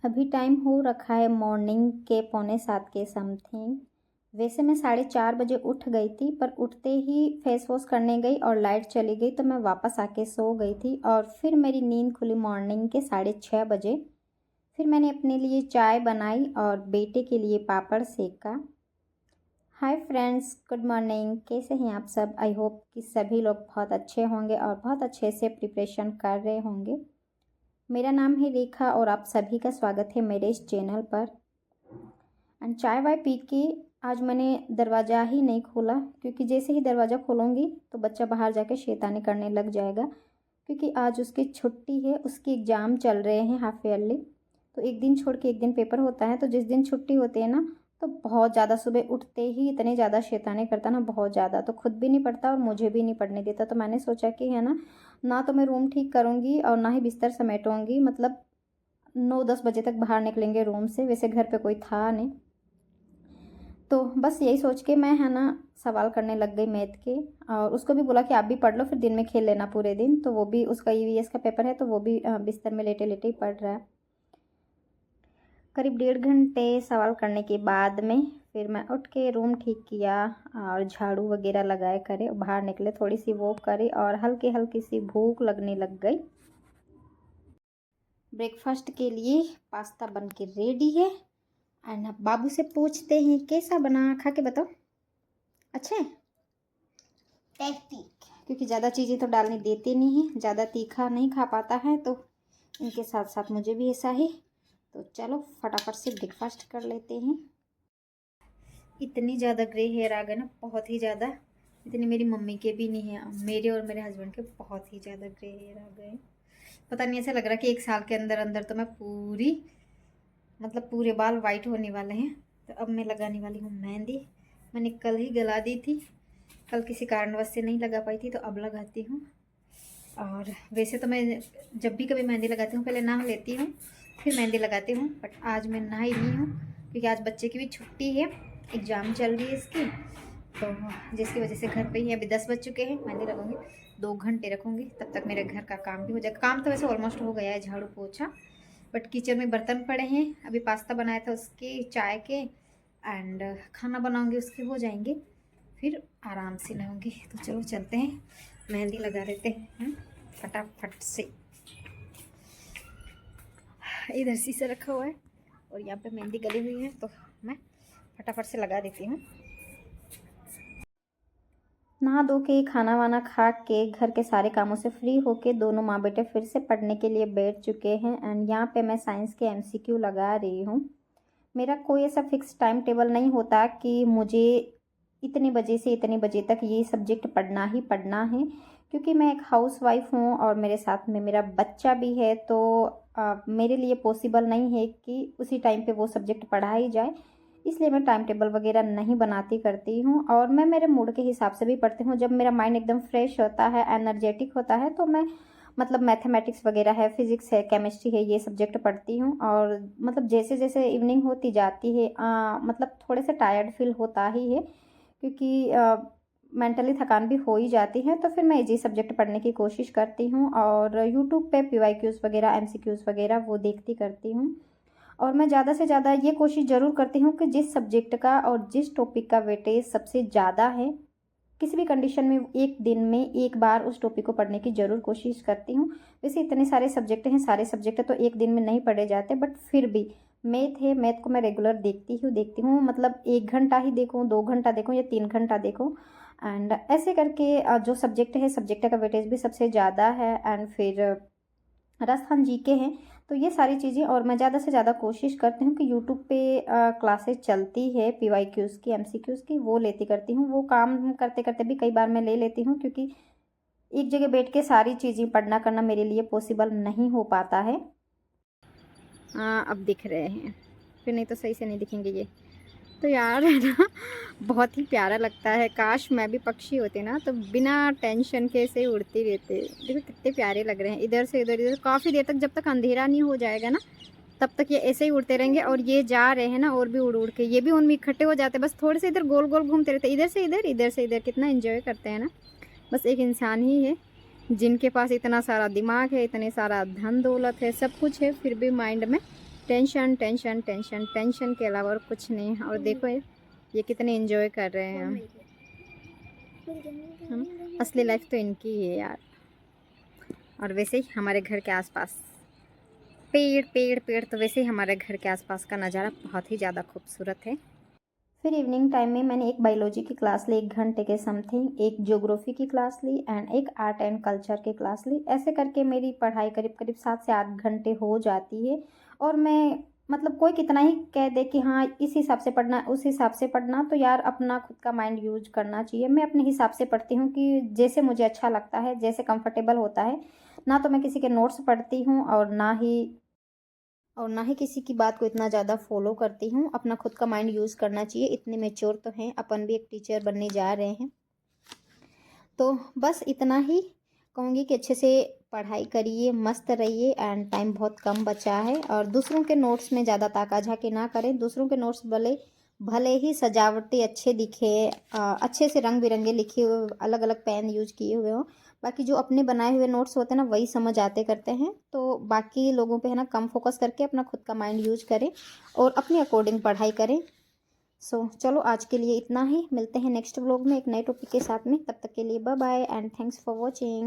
अभी टाइम हो रखा है मॉर्निंग के 6:45 के समथिंग। वैसे मैं 4:30 बजे उठ गई थी, पर उठते ही फेस वॉश करने गई और लाइट चली गई तो मैं वापस आके सो गई थी और फिर मेरी नींद खुली मॉर्निंग के 6:30 बजे। फिर मैंने अपने लिए चाय बनाई और बेटे के लिए पापड़ सेका। Hi friends, good morning. कैसे हैं आप सब? आई होप कि सभी लोग बहुत अच्छे होंगे और बहुत अच्छे से प्रिपरेशन कर रहे होंगे। मेरा नाम है रेखा और आप सभी का स्वागत है मेरे इस चैनल पर। एंड चाय वाय पी के आज मैंने दरवाज़ा ही नहीं खोला, क्योंकि जैसे ही दरवाज़ा खोलूँगी तो बच्चा बाहर जाके शैतानी करने लग जाएगा, क्योंकि आज उसकी छुट्टी है, उसके एग्ज़ाम चल रहे हैं हाफ ईयरली। तो एक दिन छोड़ के एक दिन पेपर होता है, तो जिस दिन छुट्टी होती है ना, तो बहुत ज़्यादा सुबह उठते ही इतने ज़्यादा शैतानी करता ना, बहुत ज़्यादा। तो खुद भी नहीं पढ़ता और मुझे भी नहीं पढ़ने देता। तो मैंने सोचा कि है ना, ना तो मैं रूम ठीक करूँगी और ना ही बिस्तर समेटूँगी। मतलब 9-10 बजे तक बाहर निकलेंगे रूम से। वैसे घर पे कोई था नहीं, तो बस यही सोच के मैं है ना सवाल करने लग गई मैथ के। और उसको भी बोला कि आप भी पढ़ लो, फिर दिन में खेल लेना पूरे दिन। तो वो भी, उसका ईवीएस का पेपर है तो वो भी बिस्तर में लेटे लेटे ही पढ़ रहा है। करीब 1.5 घंटे सवाल करने के बाद में फिर मैं उठ के रूम ठीक किया और झाड़ू वगैरह लगाए करे, बाहर निकले, थोड़ी सी वॉक करी और हल्की हल्की सी भूख लगने लग गई। ब्रेकफास्ट के लिए पास्ता बन के रेडी है। एंड अब बाबू से पूछते हैं कैसा बना, खा के बताओ। अच्छा है, टेस्टी। क्योंकि ज़्यादा चीज़ें तो डालने देते नहीं हैं, ज़्यादा तीखा नहीं खा पाता है, तो इनके साथ साथ मुझे भी ऐसा ही। तो चलो फटाफट से ब्रेकफास्ट कर लेते हैं। इतनी ज़्यादा ग्रे हेयर आ गए ना, बहुत ही ज़्यादा। इतनी मेरी मम्मी के भी नहीं है, मेरे और मेरे हस्बैंड के बहुत ही ज़्यादा ग्रे हेयर आ गए। पता नहीं, ऐसा लग रहा है कि 1 साल के अंदर अंदर तो मैं पूरी, मतलब पूरे बाल वाइट होने वाले हैं। तो अब मैं लगाने वाली हूँ मेहंदी। मैंने कल ही गला दी थी, कल किसी कारणवश से नहीं लगा पाई थी, तो अब लगाती हूँ। और वैसे तो मैं जब भी कभी मेहंदी लगाती हूँ पहले नहा लेती हूँ, फिर मेहंदी लगाती हूँ। बट आज मैं नहाई नहीं हूँ, क्योंकि आज बच्चे की भी छुट्टी है, एग्ज़ाम चल रही है इसकी। तो जिसकी वजह से घर पे ही, अभी 10 बज चुके हैं, मेहंदी लगूँगी 2 घंटे रखूँगी, तब तक मेरे घर का काम भी हो जाएगा। काम तो वैसे ऑलमोस्ट हो गया है, झाड़ू पोछा, बट किचन में बर्तन पड़े हैं। अभी पास्ता बनाया था उसके, चाय के, एंड खाना बनाऊँगी उसके, हो जाएंगे, फिर आराम से नहाऊँगी। तो चलो चलते हैं, मेहंदी लगा देते हैं फटाफट से। इधर शीशा रखा हुआ है और यहाँ पे मेहंदी गली हुई है, तो मैं फटाफट से लगा देती हूँ। नहा धो के खाना वाना खा के घर के सारे कामों से फ्री होके दोनों माँ बेटे फिर से पढ़ने के लिए बैठ चुके हैं। एंड यहाँ पे मैं साइंस के एमसीक्यू लगा रही हूँ। मेरा कोई ऐसा फिक्स टाइम टेबल नहीं होता कि मुझे इतने बजे से इतने बजे तक ये सब्जेक्ट पढ़ना ही पढ़ना है, क्योंकि मैं एक हाउसवाइफ हूँ और मेरे साथ में मेरा बच्चा भी है। तो मेरे लिए पॉसिबल नहीं है कि उसी टाइम पे वो सब्जेक्ट पढ़ाई जाए, इसलिए मैं टाइम टेबल वगैरह नहीं बनाती करती हूँ। और मैं मेरे मूड के हिसाब से भी पढ़ती हूँ। जब मेरा माइंड एकदम फ्रेश होता है, एनर्जेटिक होता है, तो मैं मतलब मैथमेटिक्स वगैरह है, फिजिक्स है, केमिस्ट्री है, ये सब्जेक्ट पढ़ती हूँ। और मतलब जैसे जैसे इवनिंग होती जाती है, मतलब थोड़े से टायर्ड फील होता ही है, क्योंकि मेंटली थकान भी हो ही जाती है। तो फिर मैं इजी सब्जेक्ट पढ़ने की कोशिश करती हूँ और यूट्यूब पे पीवाईक्यूज़ वगैरह, एमसीक्यूज़ वगैरह वो देखती करती हूँ। और मैं ज़्यादा से ज़्यादा ये कोशिश ज़रूर करती हूँ कि जिस सब्जेक्ट का और जिस टॉपिक का वेटेज सबसे ज़्यादा है, किसी भी कंडीशन में एक दिन में एक बार उस टॉपिक को पढ़ने की ज़रूर कोशिश करती हूँ। वैसे इतने सारे सब्जेक्ट हैं, सारे सब्जेक्ट तो एक दिन में नहीं पढ़े जाते, बट फिर भी मैथ है, मैथ को मैं रेगुलर देखती हूँ। मतलब 1 घंटा ही देखूँ, 2 घंटा देखूँ या 3 घंटा देखूँ। एंड ऐसे करके जो सब्जेक्ट है, सब्जेक्ट का वेटेज भी सबसे ज़्यादा है। एंड फिर राजस्थान जीके हैं। तो ये सारी चीज़ें, और मैं ज़्यादा से ज़्यादा कोशिश करती हूँ कि यूट्यूब पे क्लासेस चलती है पीवाईक्यूज़ की, एमसीक्यूज़ की, वो लेती करती हूँ। वो काम करते करते भी कई बार मैं ले लेती हूँ, क्योंकि एक जगह बैठ के सारी चीज़ें पढ़ना करना मेरे लिए पॉसिबल नहीं हो पाता है। अब दिख रहे हैं, फिर नहीं तो सही से नहीं दिखेंगे ये। तो यार है ना, बहुत ही प्यारा लगता है। काश मैं भी पक्षी होते ना, तो बिना टेंशन के ऐसे उड़ती रहते। देखो कितने प्यारे लग रहे हैं, इधर से इधर, इधर काफ़ी देर तक, जब तक अंधेरा नहीं हो जाएगा ना, तब तक ये ऐसे ही उड़ते रहेंगे। और ये जा रहे हैं ना, और भी उड़ उड़ के ये भी उनमें इकट्ठे हो जाते हैं, बस थोड़े से इधर गोल गोल घूमते रहते, इधर से इधर, इधर से इधर। कितना एंजॉय करते हैं ना। बस एक इंसान ही है जिनके पास इतना सारा दिमाग है, इतने सारा धन दौलत है, सब कुछ है, फिर भी माइंड में टेंशन टेंशन टेंशन टेंशन के अलावा और कुछ नहीं। और देखो ये कितने एंजॉय कर रहे हैं हम। असली लाइफ तो इनकी ही है यार। और वैसे ही हमारे घर के आसपास पेड़ पेड़ पेड़, तो वैसे ही हमारे घर के आसपास का नज़ारा बहुत ही ज़्यादा खूबसूरत है। फिर इवनिंग टाइम में मैंने एक बायोलॉजी की क्लास ली 1 घंटे के समथिंग, एक ज्योग्राफी की क्लास ली एंड एक आर्ट एंड कल्चर की क्लास ली। ऐसे करके मेरी पढ़ाई करीब करीब 7 से 8 घंटे हो जाती है। और मैं मतलब कोई कितना ही कह दे कि हाँ इस हिसाब से पढ़ना उस हिसाब से पढ़ना, तो यार अपना खुद का माइंड यूज करना चाहिए। मैं अपने हिसाब से पढ़ती हूँ कि जैसे मुझे अच्छा लगता है, जैसे कंफर्टेबल होता है। ना तो मैं किसी के नोट्स पढ़ती हूँ और ना ही किसी की बात को इतना ज़्यादा फॉलो करती हूँ। अपना खुद का माइंड यूज़ करना चाहिए। इतने मैच्योर तो हैं, अपन भी एक टीचर बनने जा रहे हैं। तो बस इतना ही कहूँगी कि अच्छे से पढ़ाई करिए, मस्त रहिए एंड टाइम बहुत कम बचा है। और दूसरों के नोट्स में ज़्यादा ताका-झाकी ना करें। दूसरों के नोट्स भले भले ही सजावटी अच्छे दिखे, अच्छे से रंग बिरंगे लिखे हुए, अलग अलग पेन यूज किए हुए हों, बाकी जो अपने बनाए हुए नोट्स होते हैं ना वही समझ आते करते हैं। तो बाकी लोगों पे है ना कम फोकस करके अपना खुद का माइंड यूज करें और अपने अकॉर्डिंग पढ़ाई करें। सो चलो आज के लिए इतना ही। मिलते हैं नेक्स्ट व्लॉग में एक नए टॉपिक के साथ में। तब तक के लिए bye bye and thanks for watching.